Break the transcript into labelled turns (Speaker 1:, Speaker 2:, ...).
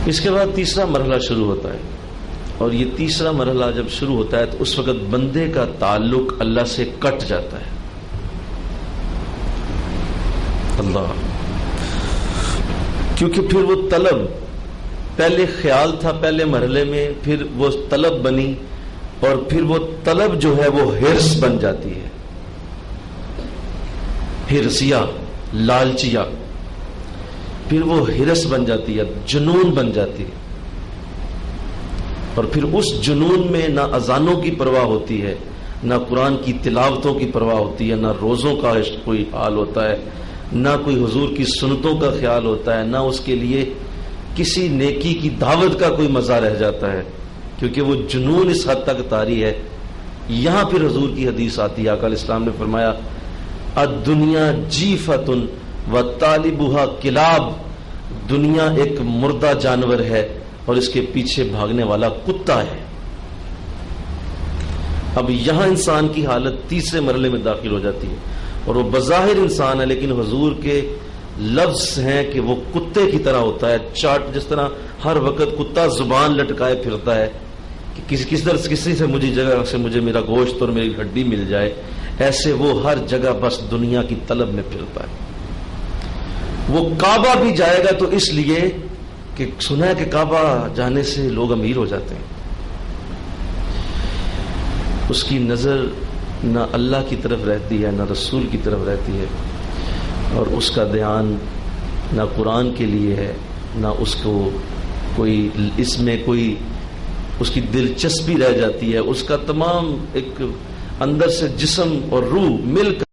Speaker 1: اس کے بعد تیسرا مرحلہ شروع ہوتا ہے، اور یہ تیسرا مرحلہ جب شروع ہوتا ہے تو اس وقت بندے کا تعلق اللہ سے کٹ جاتا ہے۔ اللہ، کیونکہ پھر وہ طلب، پہلے خیال تھا پہلے مرحلے میں، پھر وہ طلب بنی، اور پھر وہ طلب جو ہے وہ ہرس بن جاتی ہے، ہرسیہ، لالچیہ، پھر وہ ہرس بن جاتی ہے، جنون بن جاتی ہے، اور پھر اس جنون میں نہ اذانوں کی پرواہ ہوتی ہے، نہ قرآن کی تلاوتوں کی پرواہ ہوتی ہے، نہ روزوں کا کوئی حال ہوتا ہے، نہ کوئی حضور کی سنتوں کا خیال ہوتا ہے، نہ اس کے لیے کسی نیکی کی دعوت کا کوئی مزہ رہ جاتا ہے، کیونکہ وہ جنون اس حد تک طاری ہے۔ یہاں پھر حضور کی حدیث آتی ہے، آقا علیہ السلام نے فرمایا الدنیا جیفۃ وطالبھا کلاب، دنیا ایک مردہ جانور ہے اور اس کے پیچھے بھاگنے والا کتا ہے۔ اب یہاں انسان کی حالت تیسرے مرحلے میں داخل ہو جاتی ہے، اور وہ بظاہر انسان ہے لیکن حضور کے لفظ ہیں کہ وہ کتے کی طرح ہوتا ہے، چاٹ، جس طرح ہر وقت کتا زبان لٹکائے پھرتا ہے کہ کسی سے مجھے جگہ سے مجھے میرا گوشت اور میری ہڈی مل جائے، ایسے وہ ہر جگہ بس دنیا کی طلب میں پھرتا ہے۔ وہ کعبہ بھی جائے گا تو اس لیے کہ سنا ہے کہ کعبہ جانے سے لوگ امیر ہو جاتے ہیں، اس کی نظر نہ اللہ کی طرف رہتی ہے نہ رسول کی طرف رہتی ہے، اور اس کا دھیان نہ قرآن کے لیے ہے، نہ اس کو کوئی اس میں کوئی اس کی دلچسپی رہ جاتی ہے، اس کا تمام ایک اندر سے جسم اور روح مل کر